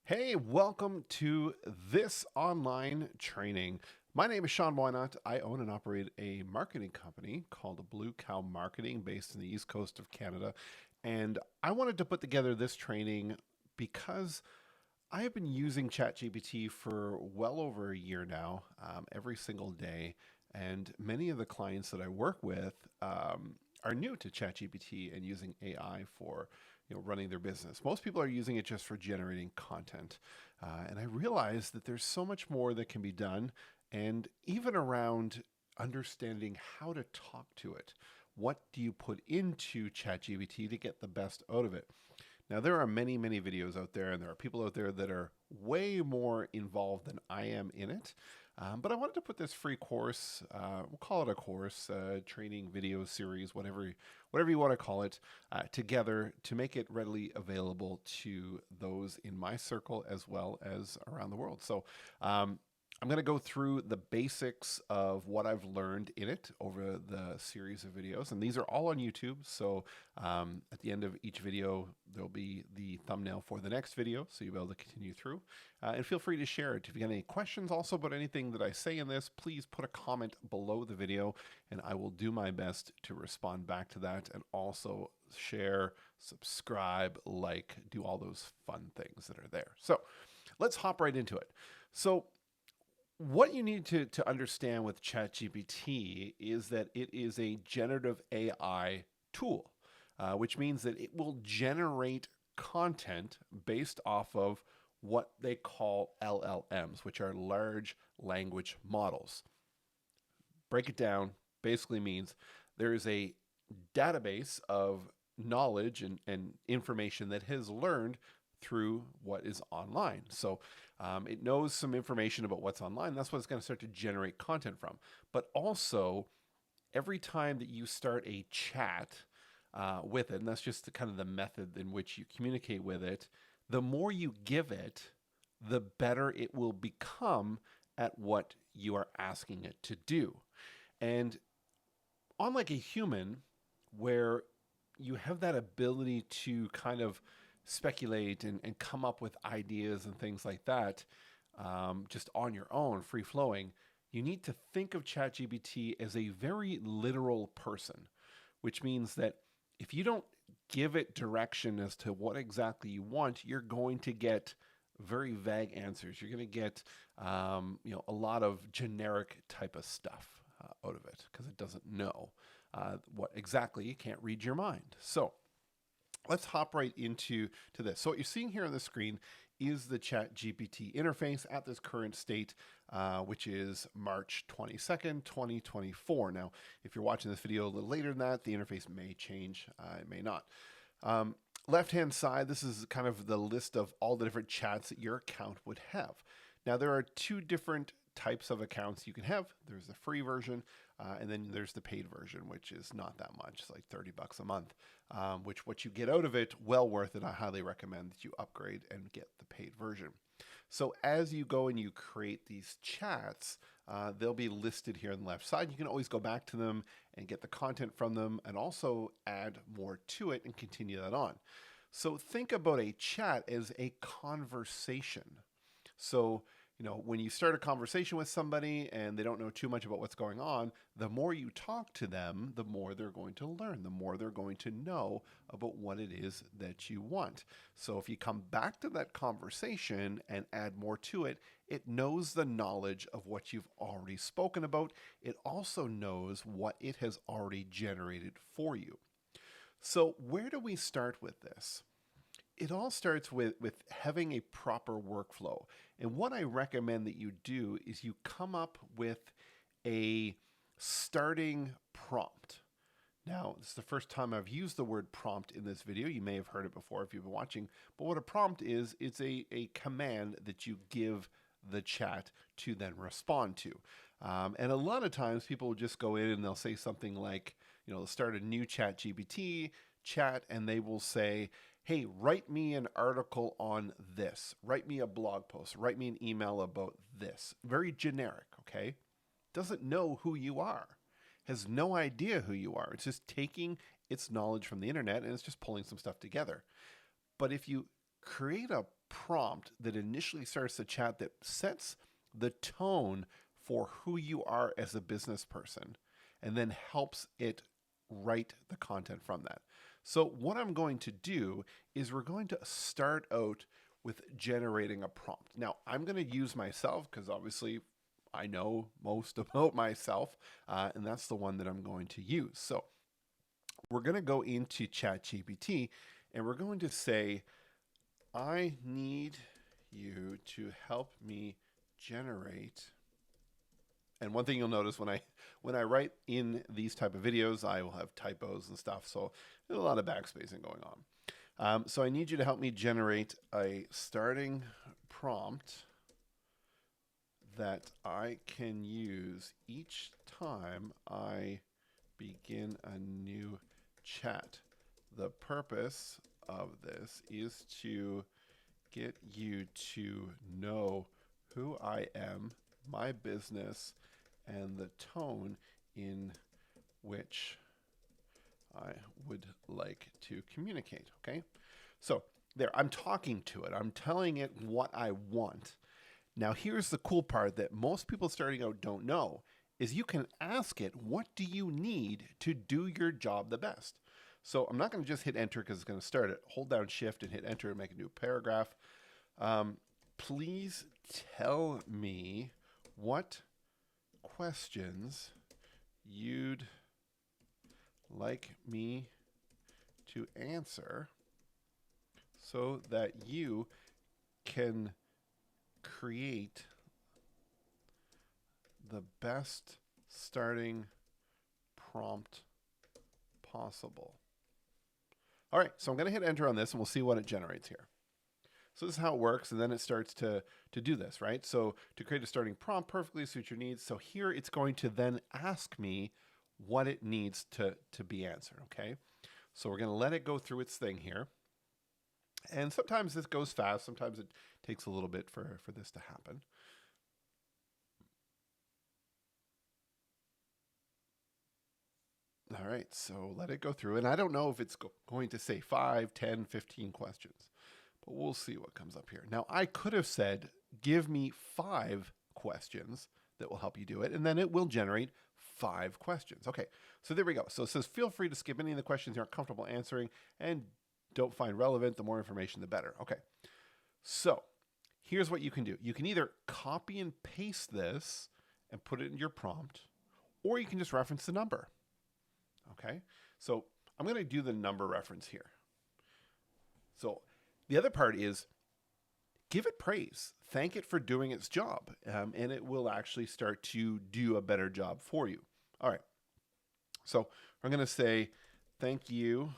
Hey, welcome to this online training. My name is Shaun Whynacht. I own and operate a marketing company called Blue Cow Marketing based in the east coast of Canada. And I wanted to put together this training because I have been using ChatGPT for well over a year now, every single day. And many of the clients that I work with are new to ChatGPT and using AI for running their business. Most people are using it just for generating content, and I realize that there's so much more that can be done, and even around understanding how to talk to it. What do you put into ChatGPT to get the best out of it? Now, there are many, many videos out there, and there are people out there that are way more involved than I am in it. But I wanted to put this free course, we'll call it a course, training video series, whatever you want to call it, together to make it readily available to those in my circle as well as around the world. So I'm going to go through the basics of what I've learned in it over the series of videos. And these are all on YouTube. So at the end of each video, there'll be the thumbnail for the next video. So you'll be able to continue through. And feel free to share it. If you got any questions also about anything that I say in this, please put a comment below the video and I will do my best to respond back to that and also share, subscribe, do all those fun things that are there. So let's hop right into it. So what you need to understand with ChatGPT is that it is a generative AI tool, which means that it will generate content based off of what they call LLMs, which are large language models. Break it down, basically means there is a database of knowledge and information that has learned through what is online. So it knows some information about what's online. That's what it's going to start to generate content from. But also, every time that you start a chat with it, and that's just kind of the method in which you communicate with it, the more you give it, the better it will become at what you are asking it to do. And unlike a human, where you have that ability to kind of speculate and come up with ideas and things like that just on your own, free flowing, you need to think of ChatGPT as a very literal person, which means that if you don't give it direction as to what exactly you want, you're going to get very vague answers. You're going to get a lot of generic type of stuff out of it because it doesn't know what exactly. It can't read your mind. So let's hop right into this. So what you're seeing here on the screen is the ChatGPT interface at this current state, which is March 22nd, 2024. Now, if you're watching this video a little later than that, the interface may change, it may not. Left-hand side, this is kind of the list of all the different chats that your account would have. Now, there are two different types of accounts you can have. There's the free version, and then there's the paid version, which is not that much. It's like $30 a month, which what you get out of it, well worth it. I highly recommend that you upgrade and get the paid version. So as you go and you create these chats, they'll be listed here on the left side. You can always go back to them and get the content from them and also add more to it and continue that on. So think about a chat as a conversation. So when you start a conversation with somebody and they don't know too much about what's going on, the more you talk to them, the more they're going to learn, the more they're going to know about what it is that you want. So if you come back to that conversation and add more to it, it knows the knowledge of what you've already spoken about. It also knows what it has already generated for you. So where do we start with this? It all starts with having a proper workflow. And what I recommend that you do is you come up with a starting prompt. Now, this is the first time I've used the word prompt in this video. You may have heard it before if you've been watching. But what a prompt is, it's a command that you give the chat to then respond to. And a lot of times people will just go in and they'll say something like, they'll start a new ChatGPT chat and they will say, hey, write me an article on this. Write me a blog post. Write me an email about this. Very generic, okay? Doesn't know who you are. Has no idea who you are. It's just taking its knowledge from the internet and it's just pulling some stuff together. But if you create a prompt that initially starts the chat that sets the tone for who you are as a business person and then helps it write the content from that. So what I'm going to do is we're going to start out with generating a prompt. Now, I'm going to use myself because obviously I know most about myself, and that's the one that I'm going to use. So we're going to go into ChatGPT and we're going to say, I need you to help me generate. And one thing you'll notice when I write in these type of videos, I will have typos and stuff. So there's a lot of backspacing going on. So I need you to help me generate a starting prompt that I can use each time I begin a new chat. The purpose of this is to get you to know who I am, my business, and the tone in which I would like to communicate, okay? So there, I'm talking to it. I'm telling it what I want. Now here's the cool part that most people starting out don't know is you can ask it, what do you need to do your job the best? So I'm not going to just hit enter because it's going to start it. Hold down shift and hit enter and make a new paragraph. Please tell me what questions you'd like me to answer so that you can create the best starting prompt possible. All right, so I'm going to hit enter on this and we'll see what it generates here. So this is how it works, and then it starts to do this, right? So to create a starting prompt perfectly suit your needs. So here it's going to then ask me what it needs to be answered, okay? So we're going to let it go through its thing here. And sometimes this goes fast. Sometimes it takes a little bit for this to happen. All right, so let it go through. And I don't know if it's going to say 5, 10, 15 questions, but we'll see what comes up here. Now, I could have said, give me 5 questions that will help you do it, and then it will generate 5 questions. Okay, so there we go. So it says, feel free to skip any of the questions you aren't comfortable answering and don't find relevant. The more information, the better. Okay, so here's what you can do. You can either copy and paste this and put it in your prompt, or you can just reference the number. Okay, so I'm going to do the number reference here. So the other part is give it praise. Thank it for doing its job, and it will actually start to do a better job for you. All right, so I'm going to say thank you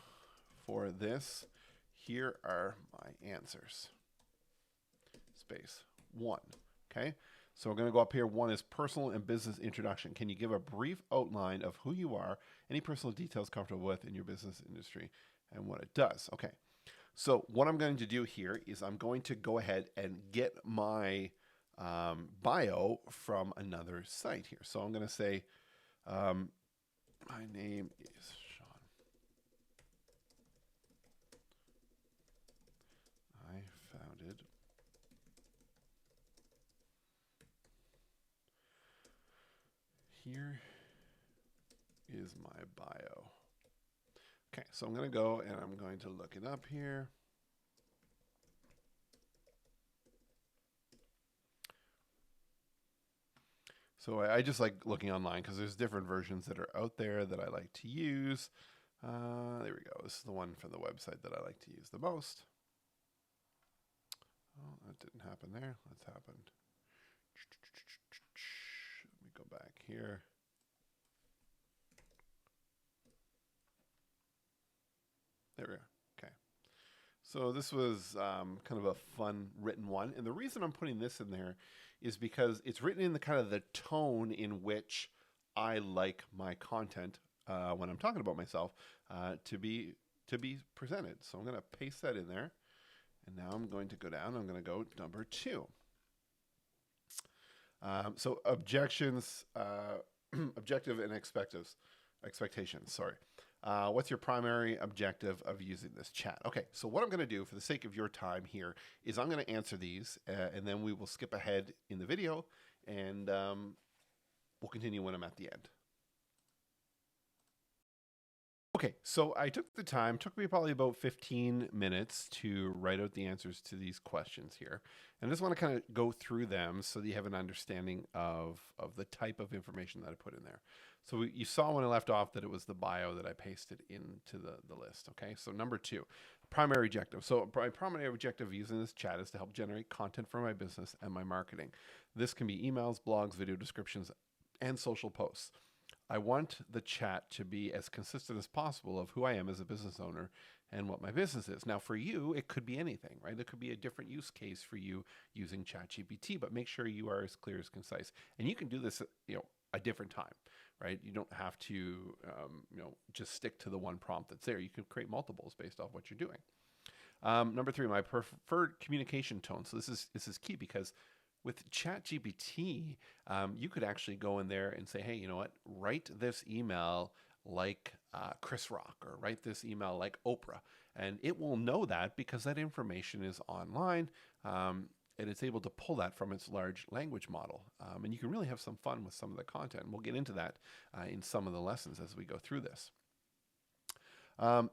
for this. Here are my answers. Space 1. Okay, so we're going to go up here. 1 is personal and business introduction. Can you give a brief outline of who you are, any personal details comfortable with in your business industry, and what it does? Okay, so what I'm going to do here is I'm going to go ahead and get my bio from another site here. So I'm going to say, my name is Shaun. I founded here is my bio. Okay, so I'm going to go and I'm going to look it up here. So I just like looking online because there's different versions that are out there that I like to use. There we go. This is the one from the website that I like to use the most. Oh, that didn't happen there. That's happened. Let me go back here. There we go. Okay. So this was kind of a fun written one. And the reason I'm putting this in there is because it's written in the kind of the tone in which I like my content when I'm talking about myself to be presented. So I'm going to paste that in there. And now I'm going to go down. I'm going to go number 2. So objections, objective and expectations. Sorry. What's your primary objective of using this chat? Okay, so what I'm going to do for the sake of your time here is I'm going to answer these, and then we will skip ahead in the video, and we'll continue when I'm at the end. Okay, so I took the time, took me probably about 15 minutes to write out the answers to these questions here. And I just want to kind of go through them so that you have an understanding of the type of information that I put in there. So you saw when I left off that it was the bio that I pasted into the list. Okay, so number 2, primary objective. So my primary objective of using this chat is to help generate content for my business and my marketing. This can be emails, blogs, video descriptions, and social posts. I want the chat to be as consistent as possible of who I am as a business owner and what my business is. Now, for you, it could be anything, right? It could be a different use case for you using ChatGPT, but make sure you are as clear as concise. And you can do this, a different time, right? You don't have to, just stick to the one prompt that's there. You can create multiples based off what you're doing. Number 3, my preferred communication tone. So this is key because with ChatGPT, you could actually go in there and say, hey, you know what? Write this email like Chris Rock, or write this email like Oprah. And it will know that because that information is online, and it's able to pull that from its large language model. And you can really have some fun with some of the content. And we'll get into that in some of the lessons as we go through this.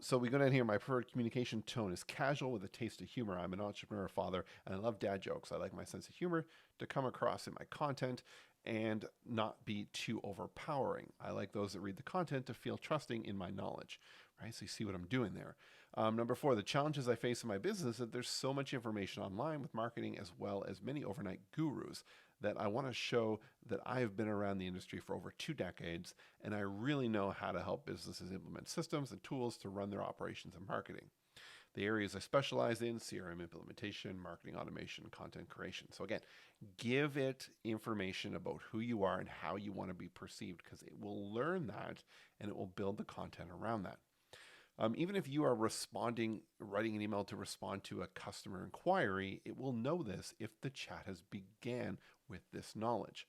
So we go down here. My preferred communication tone is casual with a taste of humor. I'm an entrepreneur father, and I love dad jokes. I like my sense of humor to come across in my content and not be too overpowering. I like those that read the content to feel trusting in my knowledge, right? So you see what I'm doing there. Number 4, the challenges I face in my business is that there's so much information online with marketing as well as many overnight gurus that I want to show that I've been around the industry for over 2 decades, and I really know how to help businesses implement systems and tools to run their operations and marketing. The areas I specialize in: CRM implementation, marketing automation, content creation. So again, give it information about who you are and how you want to be perceived, because it will learn that and it will build the content around that. Even if you are writing an email to respond to a customer inquiry, it will know this if the chat has began with this knowledge.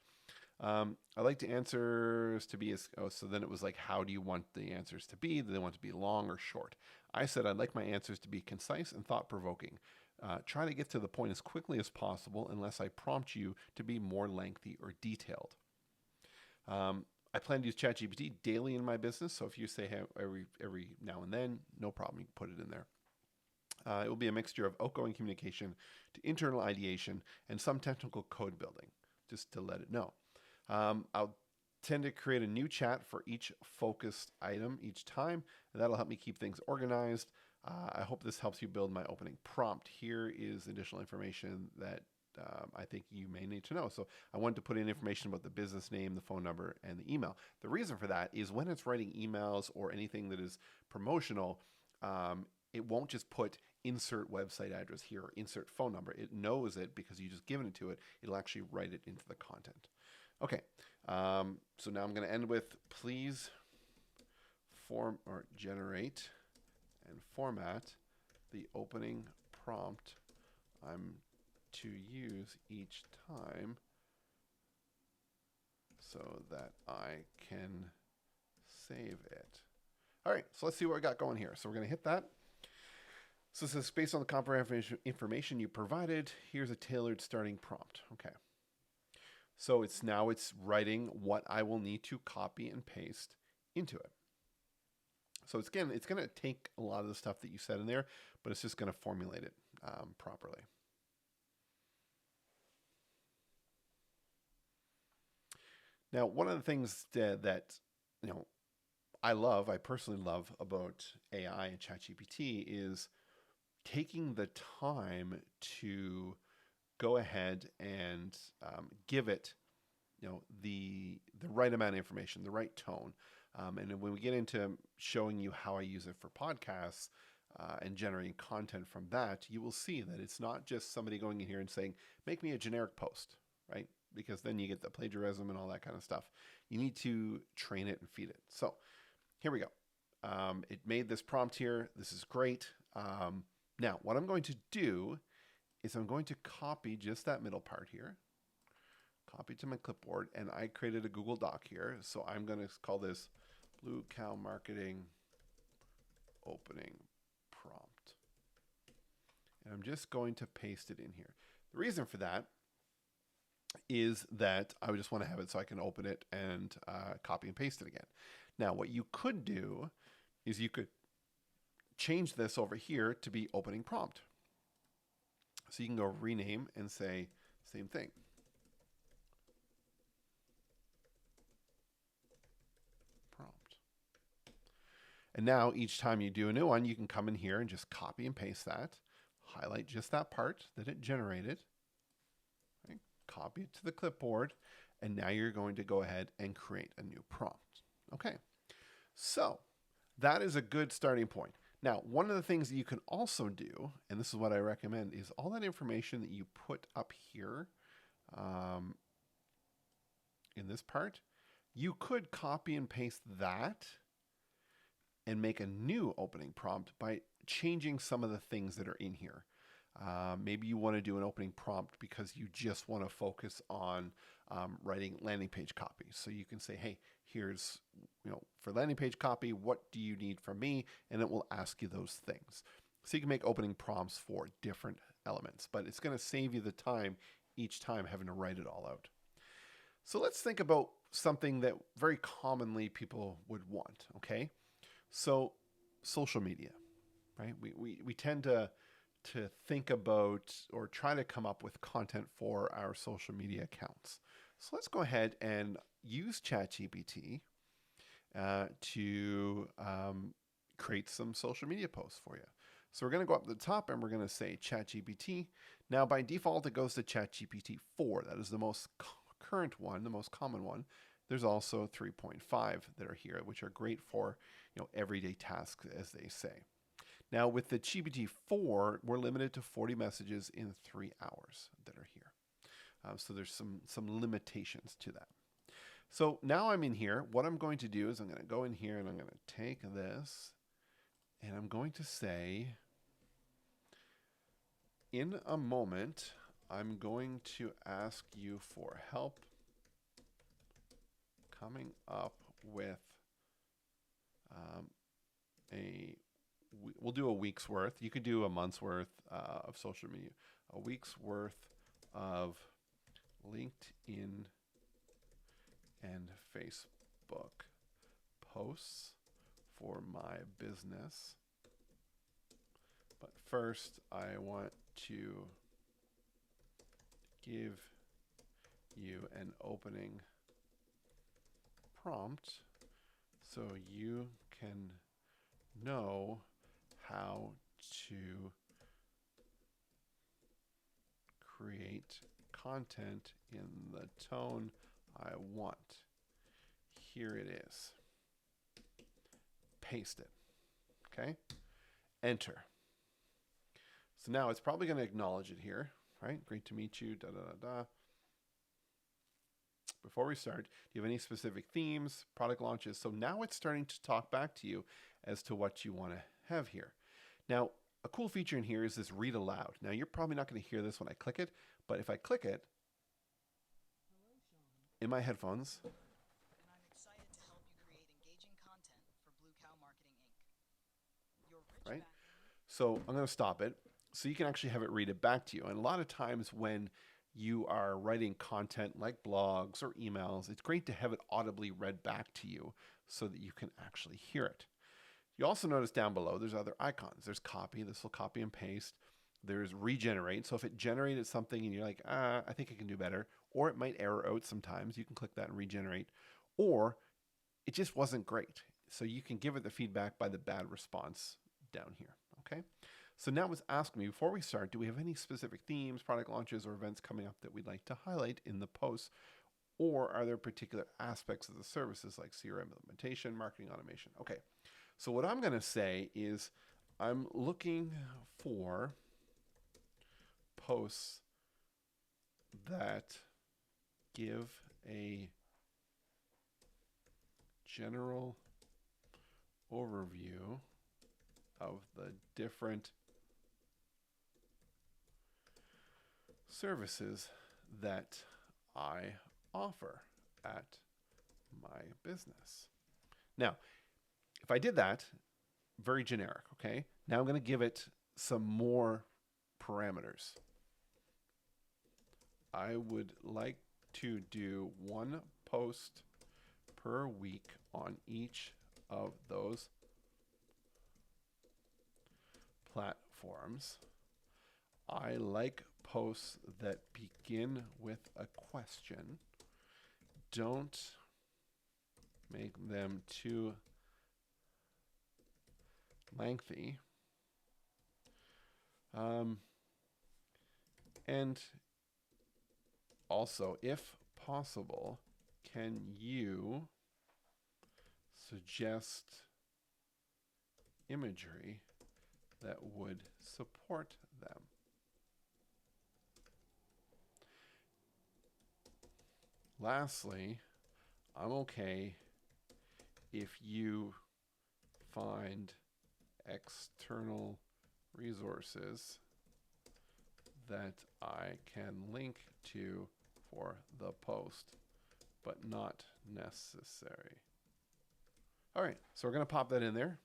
I like the answers to be so then it was like, how do you want the answers to be? Do they want to be long or short? I said I'd like my answers to be concise and thought-provoking. Try to get to the point as quickly as possible unless I prompt you to be more lengthy or detailed. I plan to use ChatGPT daily in my business, so if you say, hey, every now and then, no problem, you can put it in there. It will be a mixture of outgoing communication to internal ideation and some technical code building, just to let it know. I'll tend to create a new chat for each focused item each time, and that'll help me keep things organized. I hope this helps you build my opening prompt. Here is additional information that I think you may need to know. So I wanted to put in information about the business name, the phone number, and the email. The reason for that is when it's writing emails or anything that is promotional, it won't just put insert website address here or insert phone number. It knows it because you just given it to it. It'll actually write it into the content. Okay, so now I'm going to end with, please form or generate and format the opening prompt I'm to use each time so that I can save it. All right, so let's see what we got going here. So we're going to hit that. So it says, based on the comprehensive information you provided, here's a tailored starting prompt. Okay. So it's writing what I will need to copy and paste into it. So it's going to take a lot of the stuff that you said in there, but it's just going to formulate it properly. Now, one of the things that I personally love about AI and ChatGPT is taking the time to go ahead and give it, the right amount of information, the right tone. And when we get into showing you how I use it for podcasts and generating content from that, you will see that it's not just somebody going in here and saying, make me a generic post, right? Because then you get the plagiarism and all that kind of stuff. You need to train it and feed it. So here we go. It made this prompt here. This is great. Now, what I'm going to do is I'm going to copy just that middle part here, copy to my clipboard, and I created a Google Doc here. So I'm going to call this Blue Cow Marketing opening prompt. And I'm just going to paste it in here. The reason for that is that I would just want to have it so I can open it and copy and paste it again. Now, what you could do is you could change this over here to be opening prompt. So you can go rename and say same thing. Prompt. And now each time you do a new one, you can come in here and just copy and paste that, highlight just that part that it generated, right? Copy it to the clipboard, and now you're going to go ahead and create a new prompt. Okay, so that is a good starting point. Now, one of the things that you can also do, and this is what I recommend, is all that information that you put up here in this part, you could copy and paste that and make a new opening prompt by changing some of the things that are in here. Maybe you want to do an opening prompt because you just want to focus on writing landing page copy. So you can say, hey, here's, for landing page copy, what do you need from me? And it will ask you those things. So you can make opening prompts for different elements, but it's going to save you the time each time having to write it all out. So let's think about something that very commonly people would want, okay? So social media, right? We tend to think about or try to come up with content for our social media accounts. So let's go ahead and use ChatGPT to create some social media posts for you. So we're going to go up to the top and we're going to say ChatGPT. Now by default, it goes to ChatGPT 4. That is the most current one, the most common one. There's also 3.5 that are here, which are great for everyday tasks, as they say. Now with the GPT-4, we're limited to 40 messages in 3 hours that are here. So there's some limitations to that. So now I'm in here. What I'm going to do is I'm going to go in here and I'm going to take this and I'm going to say, in a moment, I'm going to ask you for help coming up with we'll do a week's worth. You could do a month's worth of social media, a week's worth of LinkedIn and Facebook posts for my business. But first, I want to give you an opening prompt so you can know how to create content in the tone I want. Here it is. Paste it. Okay? Enter. So now it's probably going to acknowledge it here, right? Great to meet you, da da da da. Before we start, do you have any specific themes, product launches? So now it's starting to talk back to you as to what you want to have here. Now, a cool feature in here is this read aloud. Now, you're probably not going to hear this when I click it, but if I click it in my headphones, and I'm excited to help you create engaging content for Blue Cow Marketing Inc. Your rich right? So I'm going to stop it so you can actually have it read it back to you. And a lot of times when you are writing content like blogs or emails, it's great to have it audibly read back to you so that you can actually hear it. You also notice down below, there's other icons. There's copy. This will copy and paste. There's regenerate. So if it generated something and you're like, I think I can do better, or it might error out sometimes, you can click that and regenerate. Or it just wasn't great. So you can give it the feedback by the bad response down here, okay? So now it's asking me, before we start, do we have any specific themes, product launches, or events coming up that we'd like to highlight in the posts? Or are there particular aspects of the services like CRM implementation, marketing automation? Okay, so what I'm gonna say is I'm looking for posts that give a general overview of the different services that I offer at my business. Now, if I did that, very generic, okay? Now I'm going to give it some more parameters. I would like to do one post per week on each of those platforms. I like posts that begin with a question. Don't make them too lengthy. And also, if possible, can you suggest imagery that would support them? Lastly, I'm okay if you find external resources that I can link to for the post, but not necessary. All right, so we're going to pop that in there,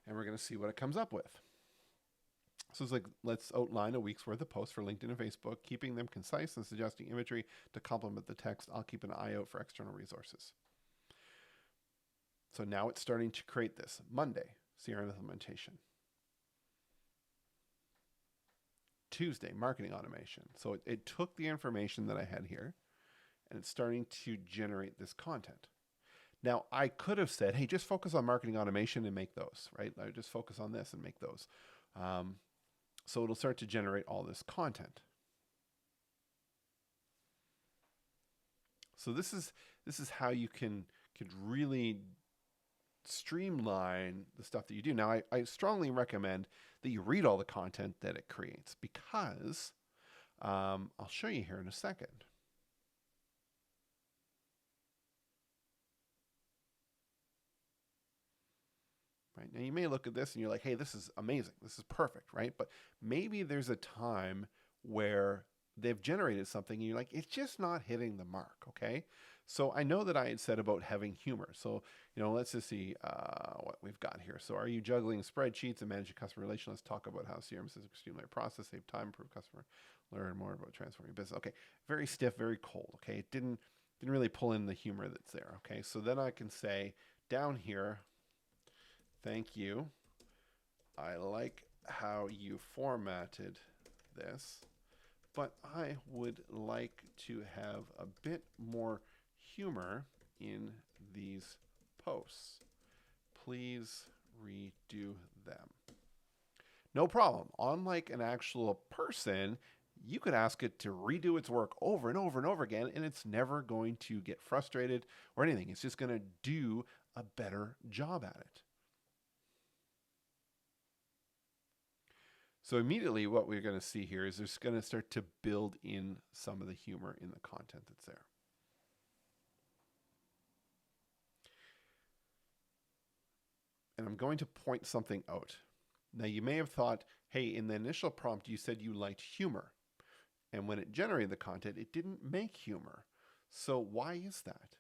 and we're going to see what it comes up with. So it's like, let's outline a week's worth of posts for LinkedIn and Facebook, keeping them concise and suggesting imagery to complement the text. I'll keep an eye out for external resources. So now it's starting to create this. Monday, CRM implementation. Tuesday, marketing automation. So it took the information that I had here, and it's starting to generate this content. Now, I could have said, hey, just focus on marketing automation and make those, right? I just focus on this and make those. So it'll start to generate all this content. So this is how you could really streamline the stuff that you do. Now, I strongly recommend that you read all the content that it creates, because I'll show you here in a second. Right? Now, you may look at this and you're like, hey, this is amazing. This is perfect, right? But maybe there's a time where they've generated something and you're like, it's just not hitting the mark, okay? So I know that I had said about having humor. So, let's just see what we've got here. So are you juggling spreadsheets and managing customer relations? Let's talk about how CRM is a streamline process, save time, improve customer, learn more about transforming business. Okay, very stiff, very cold, okay? It didn't really pull in the humor that's there, okay? So then I can say down here, thank you. I like how you formatted this, but I would like to have a bit more humor in these posts. Please redo them. No problem. Unlike an actual person, you could ask it to redo its work over and over and over again, and it's never going to get frustrated or anything. It's just going to do a better job at it. So immediately what we're going to see here is there's going to start to build in some of the humor in the content that's there. And I'm going to point something out. Now, you may have thought, hey, in the initial prompt, you said you liked humor. And when it generated the content, it didn't make humor. So why is that?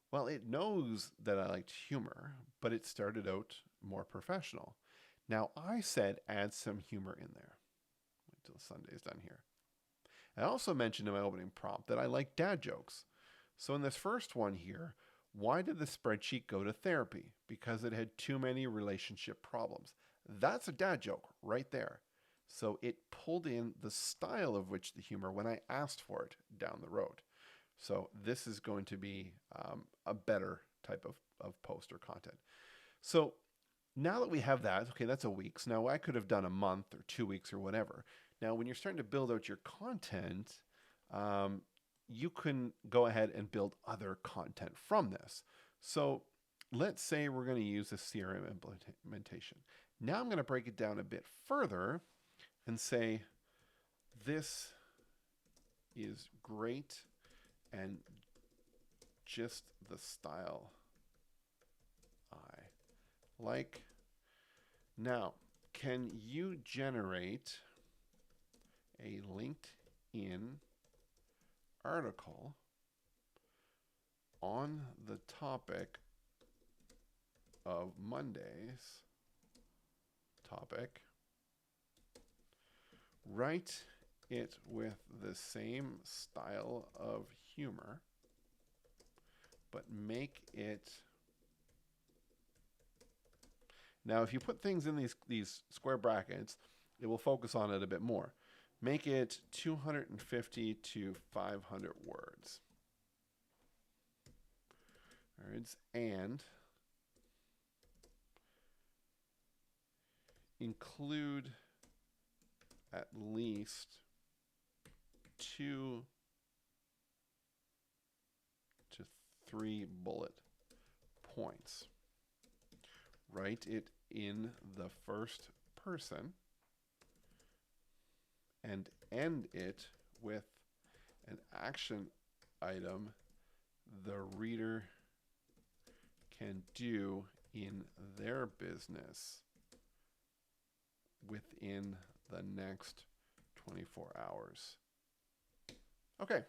Well, it knows that I liked humor, but it started out more professional. Now, I said add some humor in there. Wait till Sunday's done here. I also mentioned in my opening prompt that I like dad jokes. So in this first one here, why did the spreadsheet go to therapy? Because it had too many relationship problems. That's a dad joke right there. So it pulled in the style of which the humor when I asked for it down the road. So this is going to be a better type of post or content. So now that we have that, okay, that's a week. So now I could have done a month or 2 weeks or whatever. Now, when you're starting to build out your content, you can go ahead and build other content from this. So let's say we're going to use a CRM implementation. Now I'm going to break it down a bit further and say, this is great and just the style I like. Now, can you generate a LinkedIn article on the topic of Mondays topic. Write it with the same style of humor, but make it... Now, if you put things in these square brackets, it will focus on it a bit more. Make it 250 to 500 words. And include at least 2 to 3 bullet points. Write it in the first person and end it with an action item the reader can do in their business within the next 24 hours. Okay.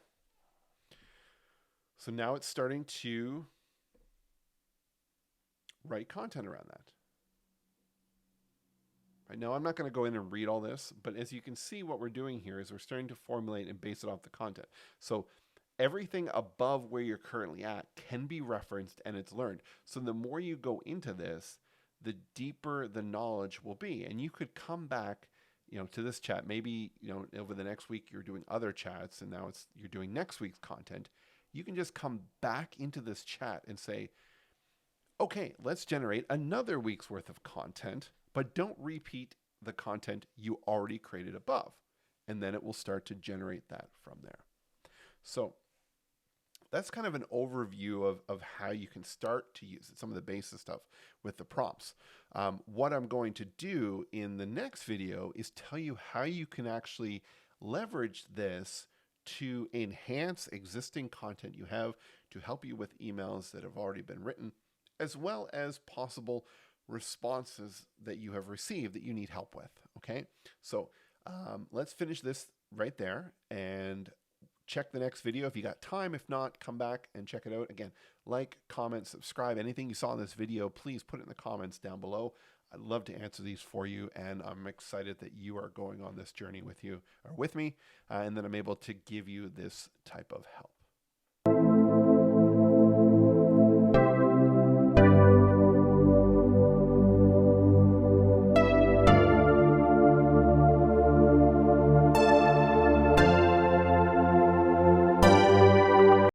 So now it's starting to write content around that. Right now, I'm not going to go in and read all this, but as you can see, what we're doing here is we're starting to formulate and base it off the content. So everything above where you're currently at can be referenced and it's learned. So the more you go into this, the deeper the knowledge will be. And you could come back, to this chat. Maybe, over the next week you're doing other chats and now you're doing next week's content. You can just come back into this chat and say, okay, let's generate another week's worth of content, but don't repeat the content you already created above. And then it will start to generate that from there. So that's kind of an overview of how you can start to use it, some of the basic stuff with the prompts. What I'm going to do in the next video is tell you how you can actually leverage this to enhance existing content you have, to help you with emails that have already been written, as well as possible responses that you have received that you need help with. Okay, so let's finish this right there and check the next video if you got time. If not, come back and check it out. Again, like, comment, subscribe. Anything you saw in this video, please put it in the comments down below. I'd love to answer these for you, and I'm excited that you are going on this journey with me, and that I'm able to give you this type of help.